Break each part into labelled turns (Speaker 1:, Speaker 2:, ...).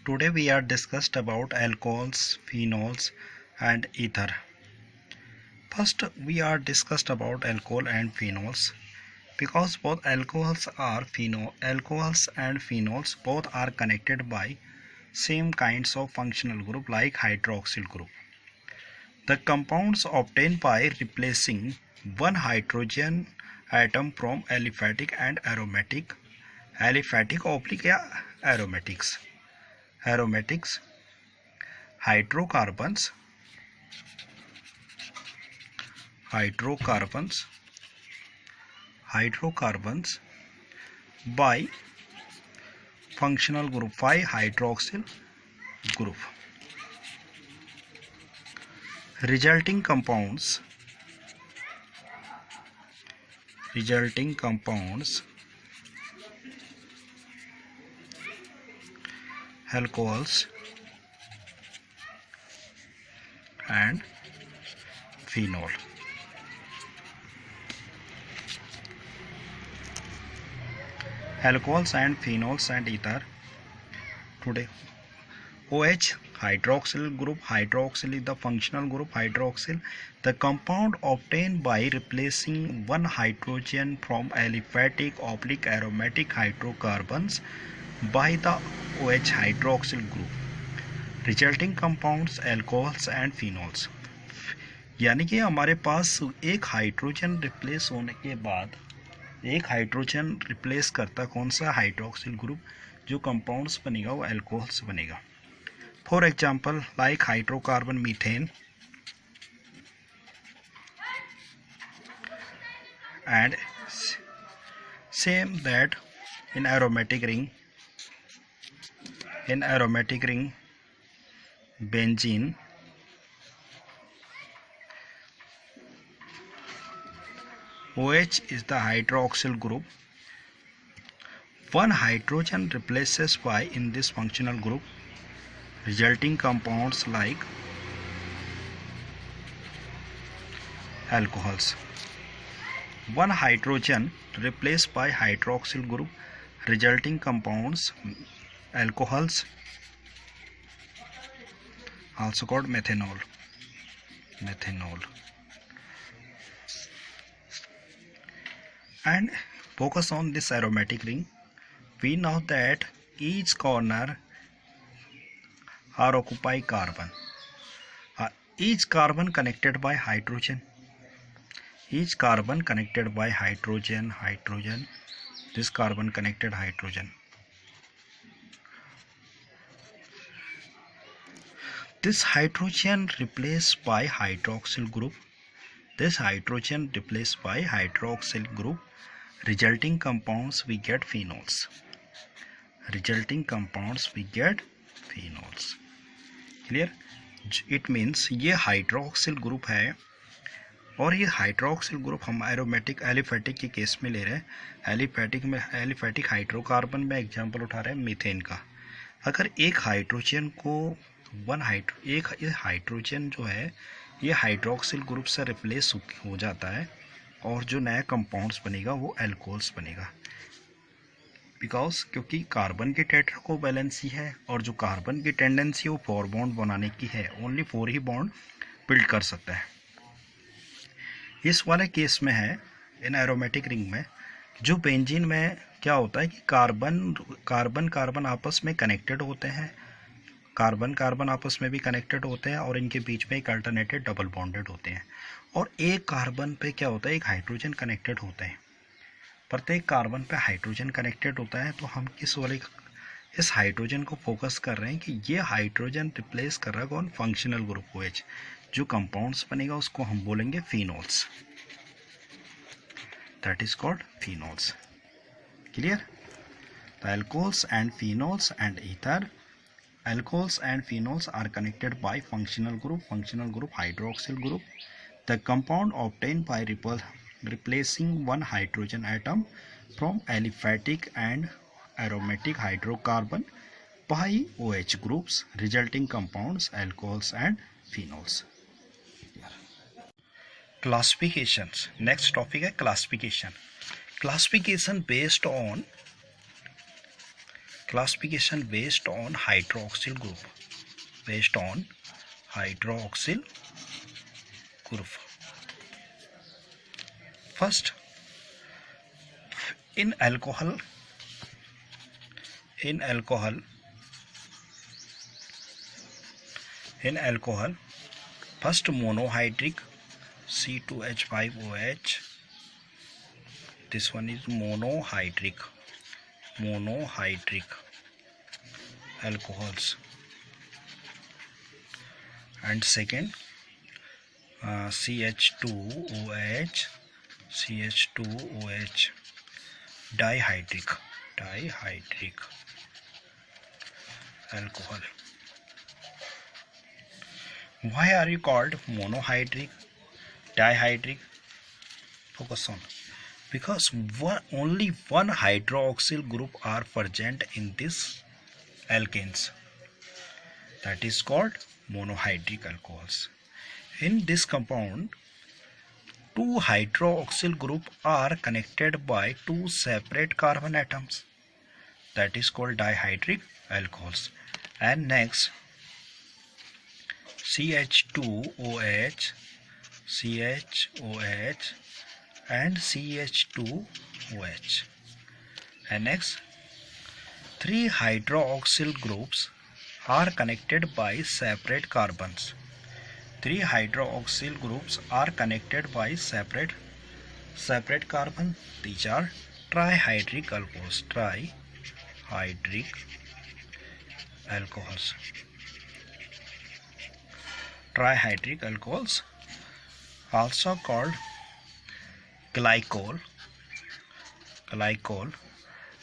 Speaker 1: Today we are discussed about alcohols, phenols and ether. First we are discussed about alcohol and phenols because both alcohols and phenols both are connected by same kinds of functional group like hydroxyl group. The compounds obtained by replacing one hydrogen atom from aliphatic and aromatics hydrocarbons by functional group 5 hydroxyl group. Resulting compounds alcohols and phenol. Alcohols and phenols and ether. Today OH hydroxyl group. Hydroxyl is the functional group. Hydroxyl, the compound obtained by replacing one hydrogen from aliphatic/aromatic hydrocarbons by the OH hydroxyl group. Resulting compounds alcohols and phenols. यानी कि हमारे पास एक hydrogen replace होने के बाद एक hydrogen replace करता कौन सा हाइड्रोक्सिल ग्रुप, जो कंपाउंड्स बनेगा वो अल्कोहल्स बनेगा. For example like hydrocarbon methane and same that in aromatic ring benzene, OH is the hydroxyl group. One hydrogen replaces by in this functional group, resulting compounds like alcohols. One hydrogen replaced by hydroxyl group, resulting compounds alcohols, also called methanol. And focus on this aromatic ring. We know that each corner are occupied carbon. Each carbon connected by hydrogen. This carbon connected hydrogen. This hydrogen replaced by hydroxyl group. Resulting compounds we get phenols. Clear? It means ये hydroxyl group है और ये hydroxyl group हम aliphatic के case में ले रहे हैं. एलिफेटिक हाइड्रोकार्बन में एग्जांपल उठा रहे हैं मीथेन का. अगर एक हाइड्रोजन जो है ये हाइड्रोक्सिल ग्रुप से रिप्लेस हो जाता है और जो नया कंपाउंड्स बनेगा वो अल्कोहल्स बनेगा. बिकॉज क्योंकि कार्बन की टेट्रा को बैलेंसी है और जो कार्बन की टेंडेंसी वो 4 बॉन्ड बनाने की है, ओनली 4 ही बॉन्ड बिल्ड कर सकता है. इस वाले केस में है इन एरोमेटिक रिंग में जो बेंजीन में क्या होता है कि कार्बन आपस में कनेक्टेड होते हैं, कार्बन आपस में भी कनेक्टेड होते हैं और इनके बीच में एक अल्टरनेटेड डबल बॉन्डेड होते हैं. और एक कार्बन पे क्या होता है, एक हाइड्रोजन कनेक्टेड होता है. प्रत्येक कार्बन पे हाइड्रोजन कनेक्टेड होता है. तो हम इस हाइड्रोजन को फोकस कर रहे हैं कि ये हाइड्रोजन रिप्लेस कर रहा है कौन, फंक्शनल ग्रुप OH. जो कंपाउंड्स बनेगा उसको हम बोलेंगे phenols. That is called phenols. Clear? The alcohols and phenols and ether. Alcohols and phenols are connected by functional group hydroxyl group. The compound obtained by replacing one hydrogen atom from aliphatic and aromatic hydrocarbon by OH groups, resulting compounds alcohols and phenols. Classifications. Next topic है classification. Classification based on Classification based on hydroxyl group. Based on hydroxyl group. First, in alcohol, first monohydric C2H5OH. This one is monohydric alcohols. And second, CH2OH dihydric alcohol. Why are you called monohydric, dihydric? Focus on. Because only one hydroxyl group are present in this alkanes. That is called monohydric alcohols. In this compound, two hydroxyl group are connected by two separate carbon atoms. That is called dihydric alcohols. And next, CH2OH and CH2OH. And next, three hydroxyl groups are connected by separate carbons. Three hydroxyl groups are connected by separate carbon. These are trihydric alcohols. Trihydric alcohols, also called glycol,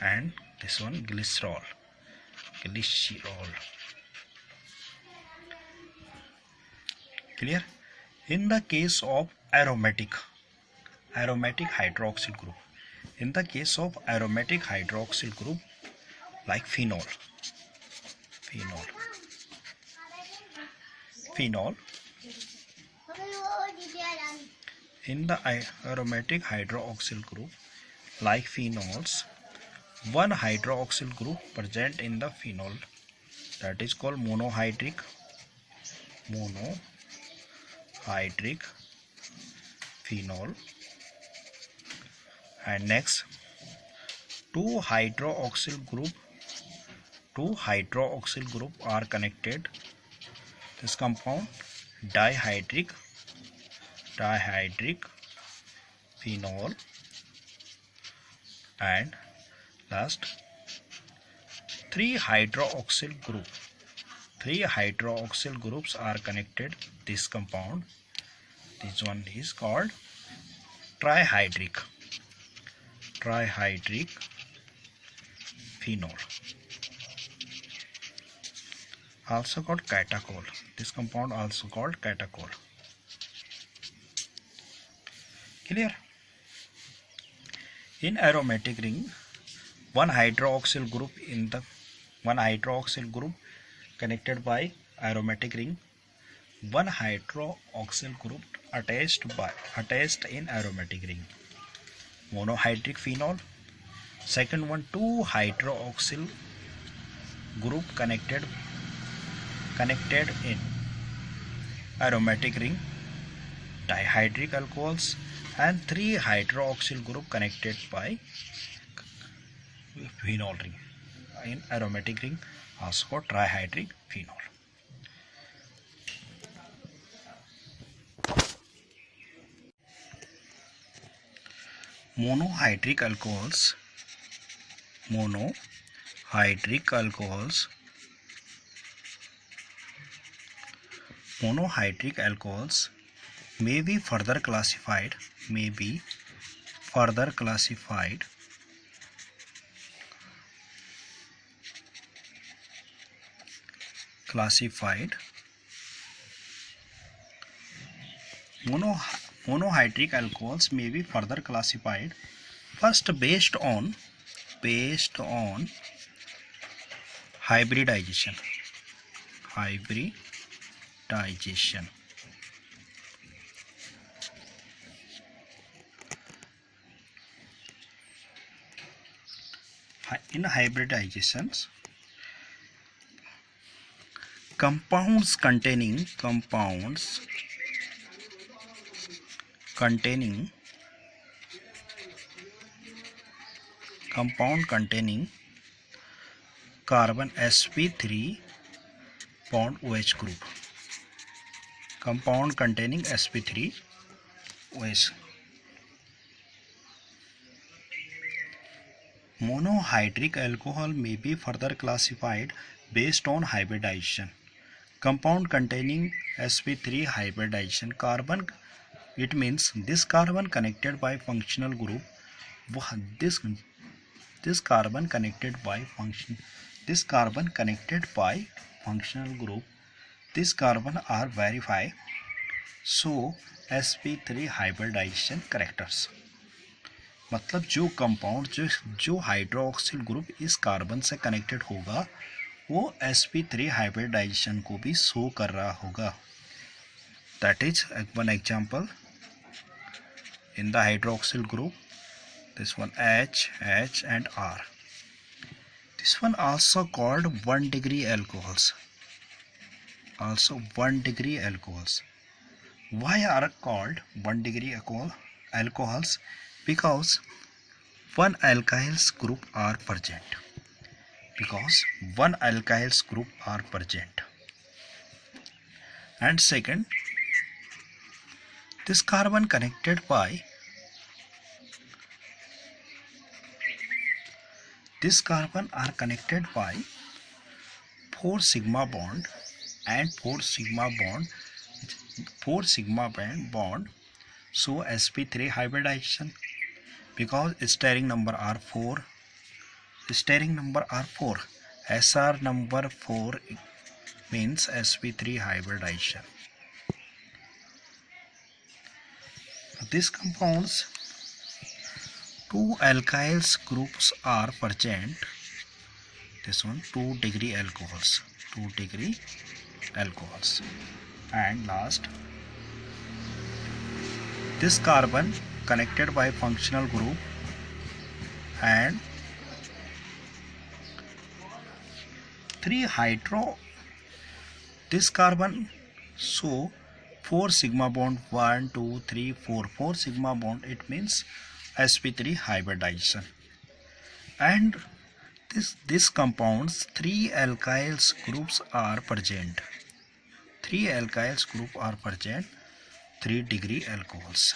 Speaker 1: and this one glycerol. Clear? In the case of aromatic hydroxyl group, like phenol. In the aromatic hydroxyl group, like phenols, one hydroxyl group present in the phenol, that is called monohydric phenol. And next, two hydroxyl group are connected. This compound dihydric phenol. And last, three hydroxyl groups are connected. This compound, this one is called trihydric phenol, also called catechol. This compound also called catechol. Clear? In aromatic ring, one hydroxyl group connected by aromatic ring, one hydroxyl group attached in aromatic ring, monohydric phenol. Second one, two hydroxyl group connected in aromatic ring, dihydric alcohols. And three hydroxyl group connected by phenol ring in aromatic ring, also called trihydric phenol. Monohydric alcohols may be further classified monohydric alcohols may be further classified. First, based on hybridization. In hybridizations, compounds containing carbon sp3 bond OH group. Compound containing sp3 OH. Monohydric alcohol may be further classified based on hybridization. Compound containing sp3 hybridization. Carbon, it means this carbon connected by functional group. This carbon connected by functional group. This carbon are verified. So sp3 hybridization characters. मतलब जो compound जो hydroxyl group इस carbon से connected होगा वो sp3 hybridisation को भी show कर रहा होगा. That is one example in the hydroxyl group, this one H and R. This one also called 1 degree alcohols. Why are called 1 degree alcohols? Because one alkyls group are present. And second, this carbon connected by 4 sigma bond and 4 sigma bond. So sp3 hybridization. Because stirring number are 4, SR number 4 means sp3 hybridization. This compounds 2 alkyls groups are present. This one 2 degree alcohols. And last, this carbon connected by functional group and 3 hydro. This carbon, so 4 sigma bond, 1 2 3 4 sigma bond, it means sp3 hybridization. And this compounds 3 alkyls groups are present. 3 degree alcohols.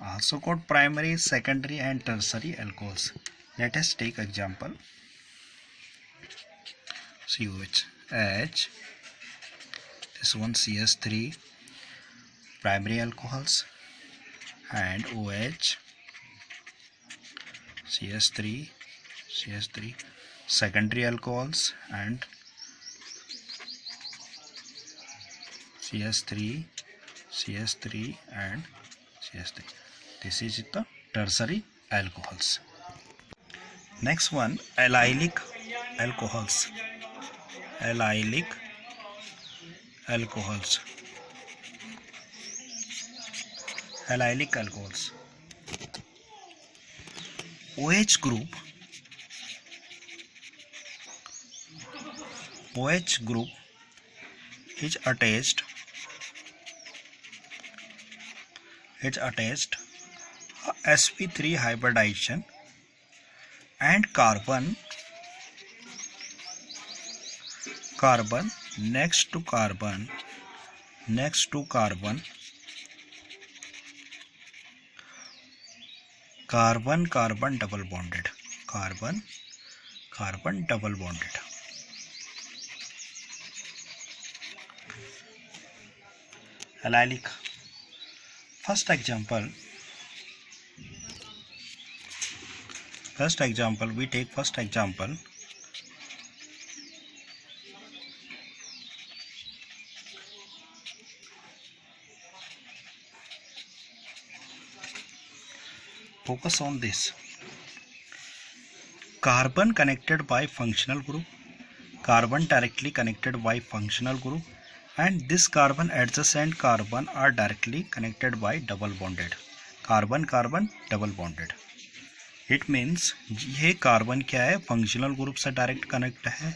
Speaker 1: Also called primary, secondary and tertiary alcohols. Let us take example. COH, H, this one CS3, primary alcohols, and OH, CS3, secondary alcohols, and CS3 and CS3. This is the tertiary alcohols. Next one, allylic alcohols. OH group is attached sp3 hybridization and carbon next to carbon double bonded. Allylic. First example, we take first example. Focus on this. Carbon connected by functional group, carbon directly connected by functional group, and this carbon adjacent carbon are directly connected by double bonded. Carbon double bonded. It means ये carbon क्या है, functional group से direct connect है,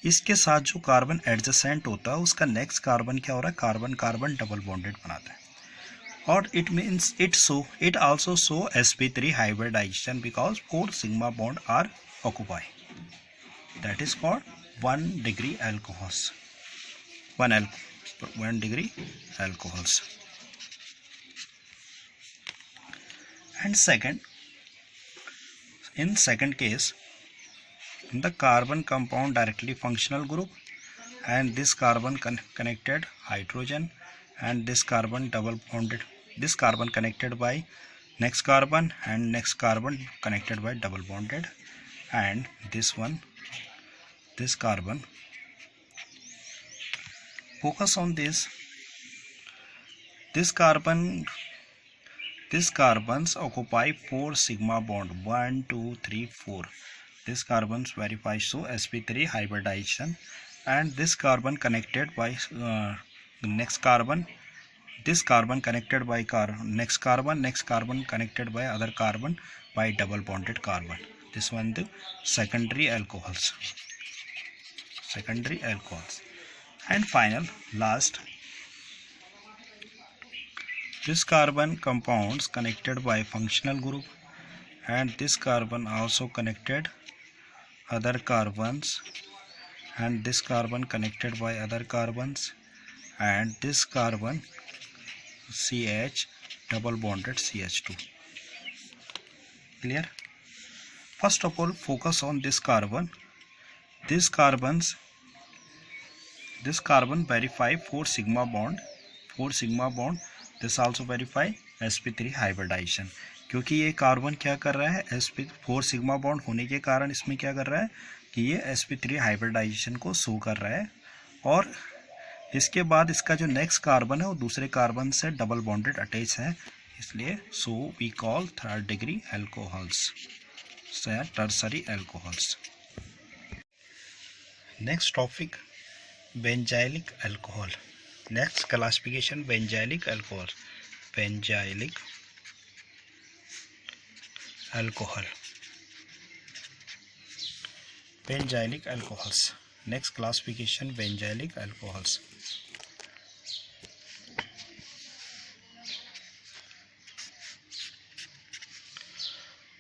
Speaker 1: इसके साथ जो carbon adjacent होता है उसका नेक्स्ट कार्बन क्या हो रहा है, कार्बन कार्बन डबल बॉन्डेड बनाता है. और it means it also show sp3 hybridization because 4 sigma bond are occupied. That is called 1 degree alcohols. 1 degree alcohols. And in second case, in the carbon compound directly functional group, and this carbon connected hydrogen, and this carbon double bonded, this carbon connected by next carbon, and next carbon connected by double bonded, and this one, this carbon. Focus on this carbons occupy 4 sigma bond, 1 2 3 4. This carbons verify so sp3 hybridization, and this carbon connected by next carbon, this carbon connected by next carbon connected by other carbon by double bonded carbon. This one the secondary alcohols. And final, last, this carbon compounds connected by functional group, and this carbon also connected other carbons, and this carbon connected by other carbons, and this carbon CH double bonded CH2. Clear? First of all, focus on this carbon. This carbon verify 4 sigma bond. This also verify sp3 hybridization. क्योंकि ये carbon क्या कर रहा है, sp4 sigma bond होने के कारण इसमें क्या कर रहा है कि ये sp3 हाइब्रिडाइजेशन को शो कर रहा है. और इसके बाद इसका जो नेक्स्ट कार्बन है वो दूसरे कार्बन से डबल बॉन्डेड अटैच है, इसलिए so we call third degree alcohols, tertiary alcohols. Next topic benzylic alcohol. Next classification benzylic alcohol. Benzylic alcohols. Next classification benzylic alcohols.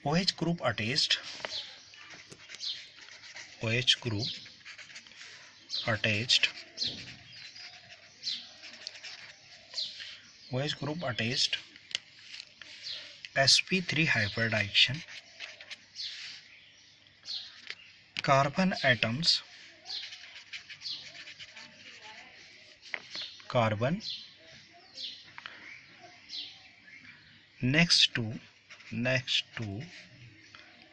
Speaker 1: OH group attached sp3 hybridization. Carbon atoms next to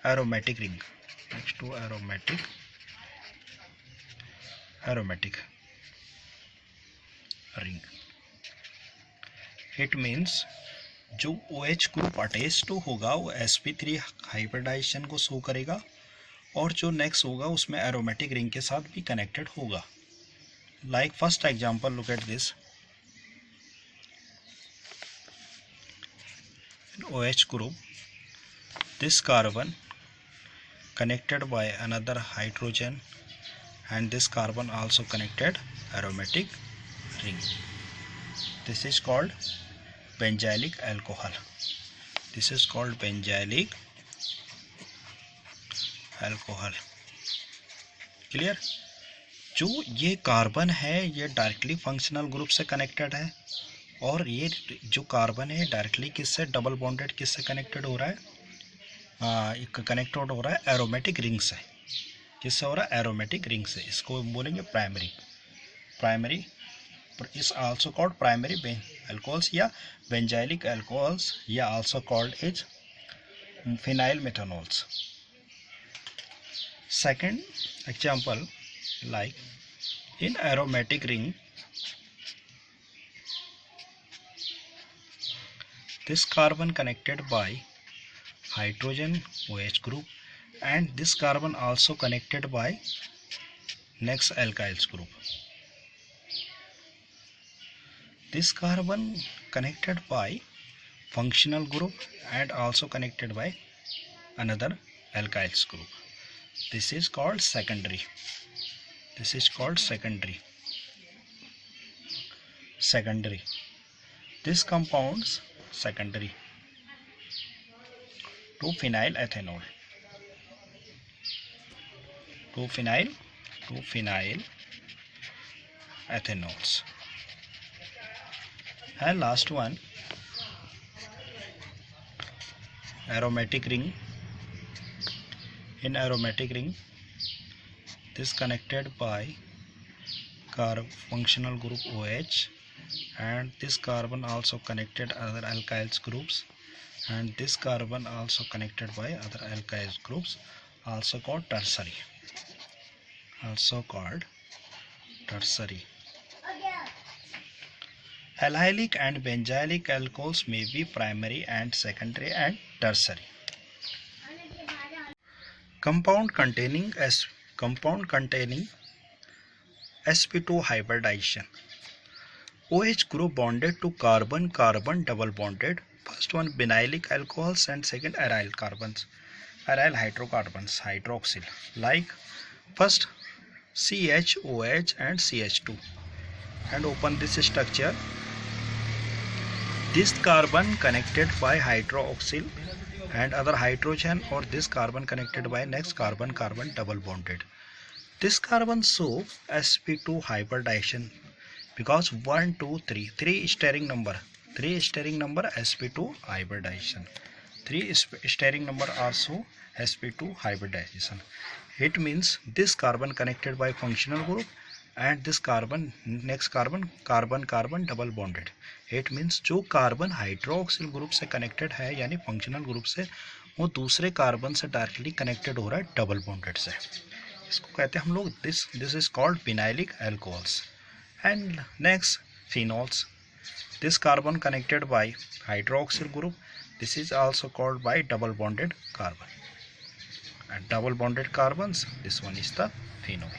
Speaker 1: aromatic ring, it means जो OH group attach to होगा वो sp3 hybridisation को show करेगा, और जो next होगा उसमें aromatic ring के साथ भी कनेक्टेड होगा. Like first example, look at this. OH group, this carbon connected by another hydrogen, and this carbon also connected aromatic ring. This is called benzylic alcohol. Clear? जो ये carbon है ये directly functional group से connected है, और ये जो carbon है डायरेक्टली किससे डबल बॉन्डेड किससे कनेक्टेड हो रहा है, कनेक्टेड हो रहा है एरोमेटिक रिंग से. किससे हो रहा है? एरोमेटिक रिंग से. इसको बोलेंगे primary is also called primary alcohols या benzylic alcohols, या also called as phenyl methanols. Second example, like in aromatic ring, this carbon connected by hydrogen OH group, and this carbon also connected by next alkyls group. This carbon connected by functional group and also connected by another alkyls group. This is called secondary This is called secondary. This compounds secondary to phenylethanol. To phenyl-ethanols. And last one, aromatic ring. In aromatic ring, this connected by functional group OH, and this carbon also connected other alkyl groups, and this carbon also connected by other alkyl groups, also called tertiary. Allylic and benzylic alcohols may be primary and secondary and tertiary. Compound containing sp2 hybridization. OH group bonded to carbon double bonded. First one vinylic alcohols and second aryl hydrocarbons, hydroxyl, like first CHOH and CH2, and open this structure. This carbon connected by hydroxyl and other hydrogen, or this carbon connected by next carbon double bonded. This carbon show sp2 hybridization because 1 2 3 stirring number sp2 hybridization. 3 stirring number also sp2 hybridization. It means this carbon connected by functional group and this carbon next carbon double bonded. It means जो carbon hydroxyl group से connected है यानी functional group से, वो दूसरे carbon से directly connected हो रहा है डबल बॉन्डेड से. इसको कहते हैं हम लोग this is called vinylic alcohols. And next phenols. This carbon connected by hydroxyl group, this is also called by double bonded carbon, and double bonded carbons, this one is the phenol.